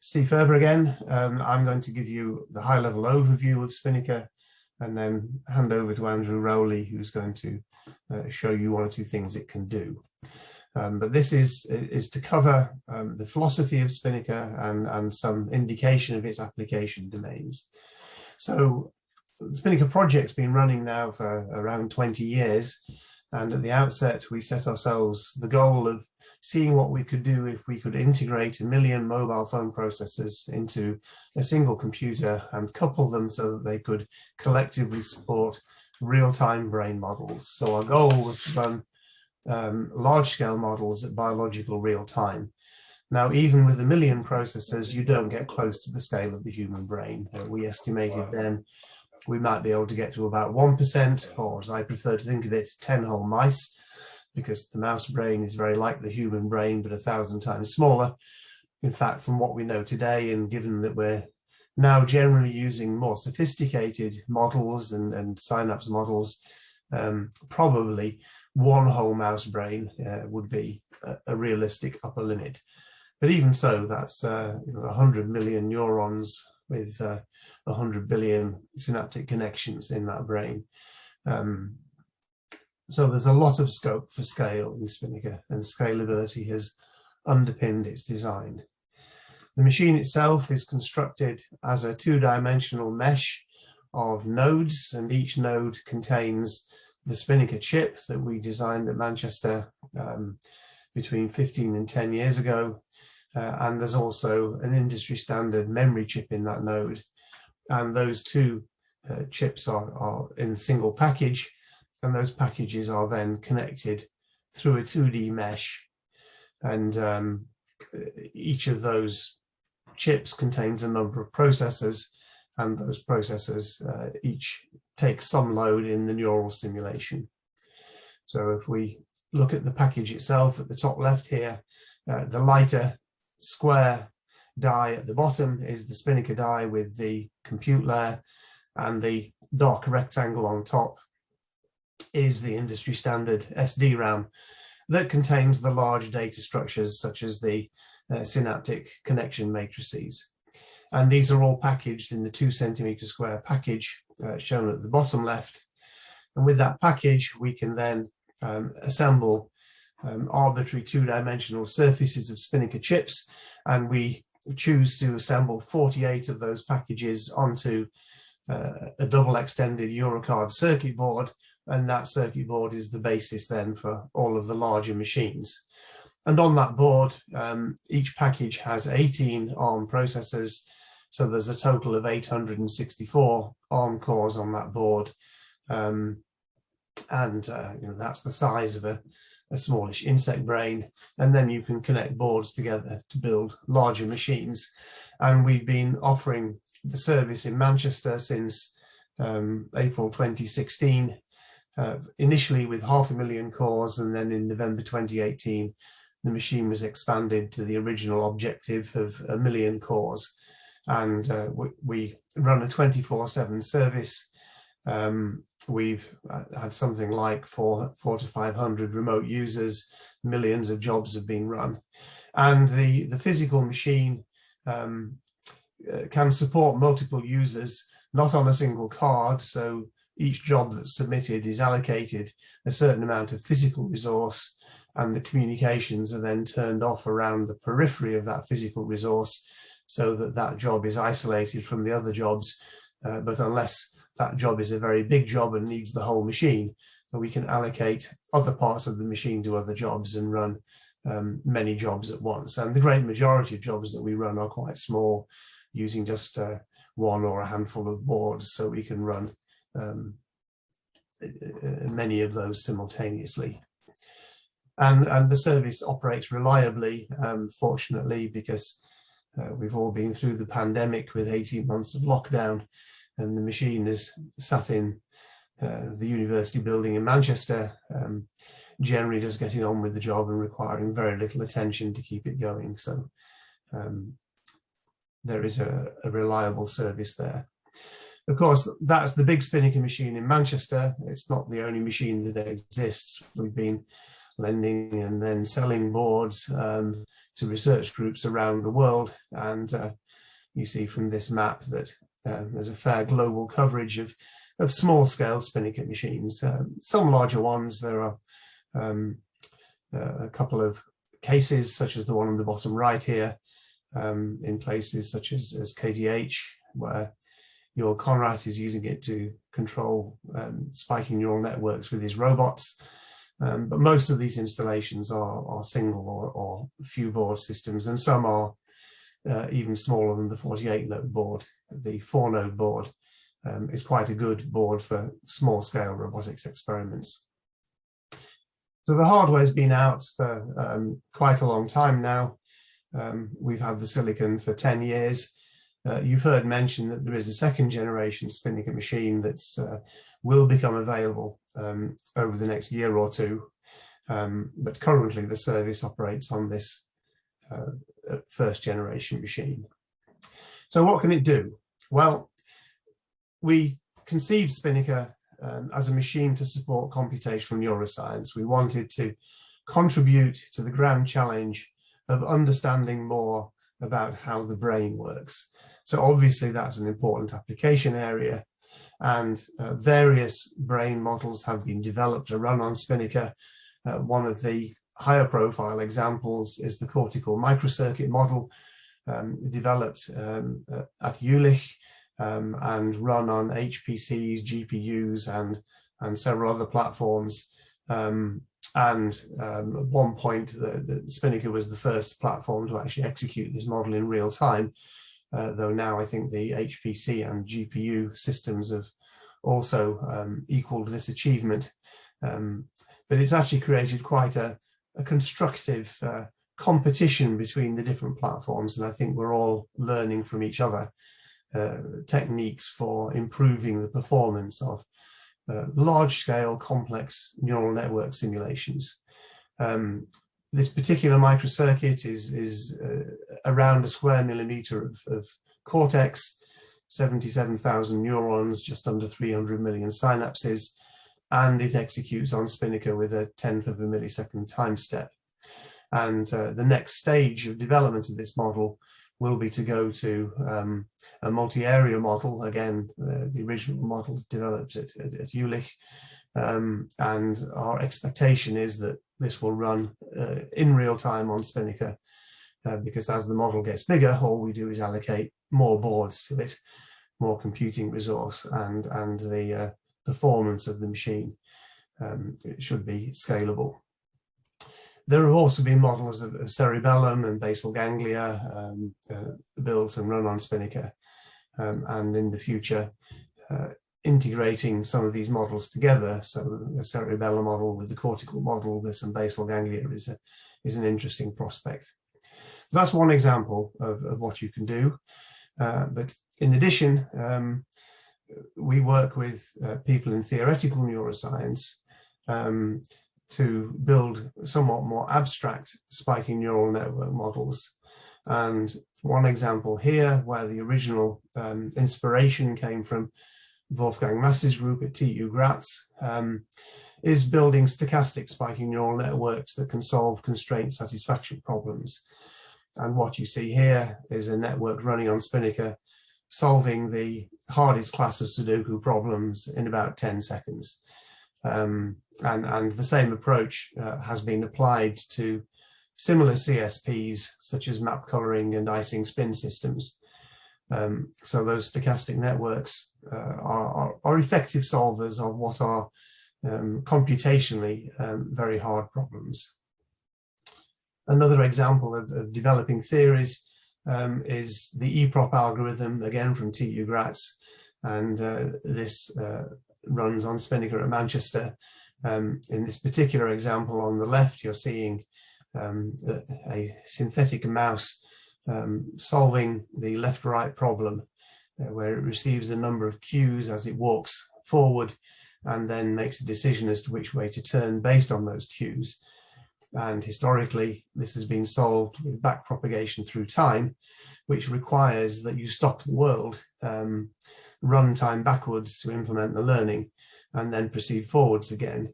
Steve Furber again. I'm going to give you the high-level overview of SpiNNaker and then hand over to Andrew Rowley, who's going to show you one or two things it can do. But this is to cover the philosophy of SpiNNaker and some indication of its application domains. So the SpiNNaker project's been running now for around 20 years. And at the outset, we set ourselves the goal of seeing what we could do if we could integrate 1 million mobile phone processors into a single computer and couple them so that they could collectively support real-time brain models. So our goal was to run large-scale models at biological real time. Now, even with 1 million processors, you don't get close to the scale of the human brain. We estimated then we might be able to get to about 1%, or as I prefer to think of it, 10-hole mice, because the mouse brain is very like the human brain, but 1,000 times smaller. In fact, from what we know today, and given that we're now generally using more sophisticated models and synapse models, probably 1 whole mouse brain would be a realistic upper limit. But even so, that's 100 million neurons with 100 billion synaptic connections in that brain. So there's a lot of scope for scale in SpiNNaker, and scalability has underpinned its design. The machine itself is constructed as a 2-dimensional mesh of nodes, and each node contains the SpiNNaker chip that we designed at Manchester between 15 and 10 years ago. And there's also an industry standard memory chip in that node. And those two chips are in a single package, and those packages are then connected through a 2D mesh. And each of those chips contains a number of processors, and those processors each take some load in the neural simulation. So if we look at the package itself at the top left here, the lighter square die at the bottom is the SpiNNaker die with the compute layer, and the dark rectangle on top is the industry standard SD-RAM that contains the large data structures such as the synaptic connection matrices. And these are all packaged in the 2 centimeter square package shown at the bottom left. And with that package, we can then assemble arbitrary 2-dimensional surfaces of SpiNNaker chips, and we choose to assemble 48 of those packages onto a double extended Eurocard circuit board, and that circuit board is the basis then for all of the larger machines. And on that board, each package has 18 ARM processors, so there's a total of 864 ARM cores on that board, and that's the size of a smallish insect brain. And then you can connect boards together to build larger machines. And we've been offering the service in Manchester since April 2016, initially with 500,000 cores, and then in November 2018 the machine was expanded to the original objective of 1 million cores. And we run a 24/7 service. We've had something like 400 to 500 remote users, millions of jobs have been run. And the physical machine can support multiple users, not on a single card. So each job that's submitted is allocated a certain amount of physical resource, and the communications are then turned off around the periphery of that physical resource so that that job is isolated from the other jobs. But unless that job is a very big job and needs the whole machine, we can allocate other parts of the machine to other jobs and run many jobs at once. And the great majority of jobs that we run are quite small, using just 1 or a handful of boards, so we can run many of those simultaneously. And the service operates reliably, fortunately, because we've all been through the pandemic with 18 months of lockdown, and the machine is sat in the university building in Manchester, generally just getting on with the job and requiring very little attention to keep it going. So there is a reliable service there. Of course, that's the big SpiNNaker machine in Manchester. It's not the only machine that exists. We've been lending and then selling boards to research groups around the world. And you see from this map that there's a fair global coverage of small-scale SpiNNaker machines. Some larger ones. There are a couple of cases, such as the one on the bottom right here, in places such as KTH, where your Conrad is using it to control spiking neural networks with his robots. But most of these installations are single or few board systems, and some are even smaller than the 48-node board. The 4-node board is quite a good board for small-scale robotics experiments. So the hardware's been out for quite a long time now. We've had the silicon for 10 years. You've heard mention that there is a second generation SpiNNaker machine that's will become available over the next year or two. But currently the service operates on this first generation machine. So what can it do? Well, we conceived SpiNNaker as a machine to support computational neuroscience. We wanted to contribute to the grand challenge of understanding more about how the brain works. So obviously that's an important application area, and various brain models have been developed to run on SpiNNaker. One of the higher profile examples is the cortical microcircuit model developed at Jülich and run on HPCs, GPUs, and several other platforms. At one point, the SpiNNaker was the first platform to actually execute this model in real time, though now I think the HPC and GPU systems have also equaled this achievement. But it's actually created quite a constructive competition between the different platforms, and I think we're all learning from each other techniques for improving the performance of large-scale complex neural network simulations. This particular microcircuit is around a square millimeter of cortex, 77,000 neurons, just under 300 million synapses, and it executes on SpiNNaker with a 1/10 of a millisecond time step. And the next stage of development of this model will be to go to a multi-area model, again, the original model developed at Jülich. And our expectation is that this will run in real time on SpiNNaker, because as the model gets bigger, all we do is allocate more boards to it, more computing resource, and the performance of the machine it should be scalable. There have also been models of cerebellum and basal ganglia built and run on SpiNNaker, and in the future integrating some of these models together. So the cerebellum model with the cortical model with some basal ganglia is an interesting prospect. That's one example of what you can do. But in addition, we work with people in theoretical neuroscience to build somewhat more abstract spiking neural network models. And one example here, where the original inspiration came from Wolfgang Mass's group at TU Graz, is building stochastic spiking neural networks that can solve constraint satisfaction problems. And what you see here is a network running on SpiNNaker solving the hardest class of Sudoku problems in about 10 seconds. And the same approach has been applied to similar CSPs, such as map coloring and icing spin systems. So those stochastic networks are effective solvers of what are computationally very hard problems. Another example of developing theories is the Eprop algorithm, again from TU Graz, and this runs on SpiNNaker at Manchester. In this particular example on the left, you're seeing a synthetic mouse solving the left-right problem, where it receives a number of cues as it walks forward and then makes a decision as to which way to turn based on those cues. And historically, this has been solved with backpropagation through time, which requires that you stop the world, run time backwards to implement the learning, and then proceed forwards again.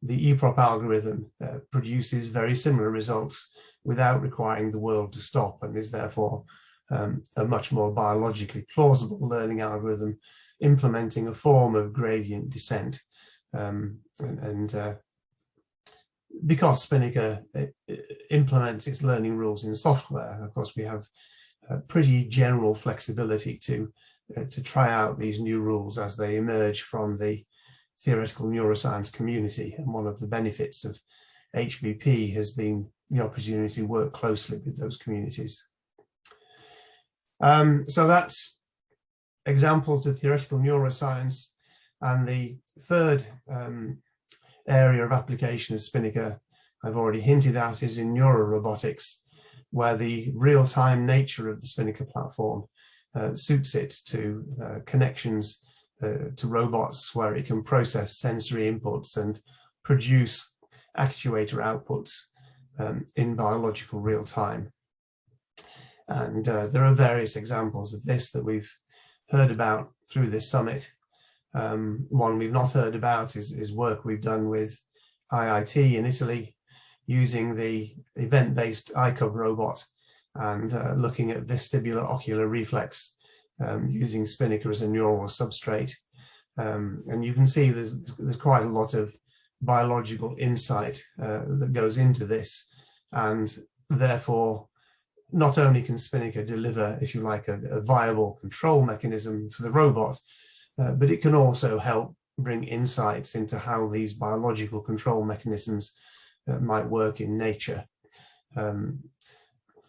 The Eprop algorithm produces very similar results without requiring the world to stop, and is therefore a much more biologically plausible learning algorithm implementing a form of gradient descent. Because SpiNNaker implements its learning rules in software, of course, we have pretty general flexibility to try out these new rules as they emerge from the theoretical neuroscience community. And one of the benefits of HBP has been the opportunity to work closely with those communities. So that's examples of theoretical neuroscience. And the third area of application of SpiNNaker I've already hinted at is in neurorobotics, where the real-time nature of the SpiNNaker platform suits it to connections to robots, where it can process sensory inputs and produce actuator outputs in biological real time. And there are various examples of this that we've heard about through this summit. One we've not heard about is work we've done with IIT in Italy, using the event-based iCub robot and looking at vestibular ocular reflex using SpiNNaker as a neural substrate. And you can see there's quite a lot of biological insight that goes into this, and therefore not only can SpiNNaker deliver, if you like, a viable control mechanism for the robot, but it can also help bring insights into how these biological control mechanisms might work in nature.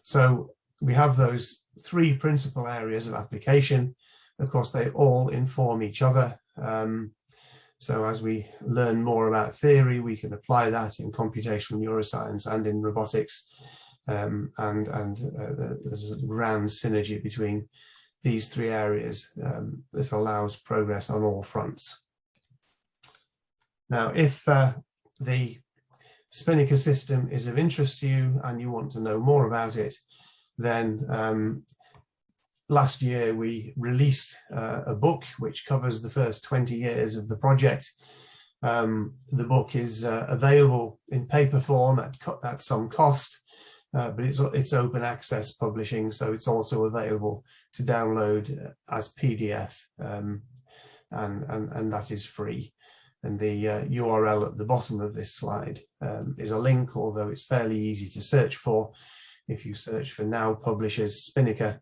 So we have those three principal areas of application. Of course, they all inform each other. So as we learn more about theory, we can apply that in computational neuroscience and in robotics. There's a round synergy between these three areas that allows progress on all fronts. Now, if the SpiNNaker system is of interest to you and you want to know more about it, then last year we released a book which covers the first 20 years of the project. The book is available in paper form at some cost, but it's open access publishing, so it's also available to download as PDF, and that is free. And the URL at the bottom of this slide is a link, although it's fairly easy to search for. If you search for Now Publishers SpiNNaker,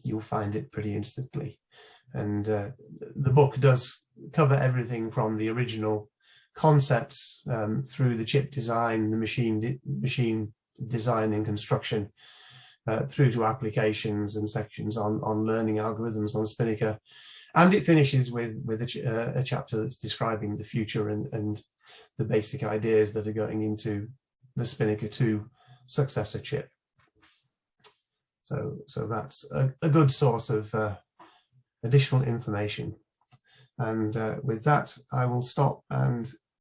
you'll find it pretty instantly. And the book does cover everything from the original concepts through the chip design, the machine design and construction, through to applications and sections on learning algorithms on SpiNNaker. And it finishes with a chapter that's describing the future and the basic ideas that are going into the SpiNNaker 2 successor chip. So that's a good source of additional information. And with that, I will stop and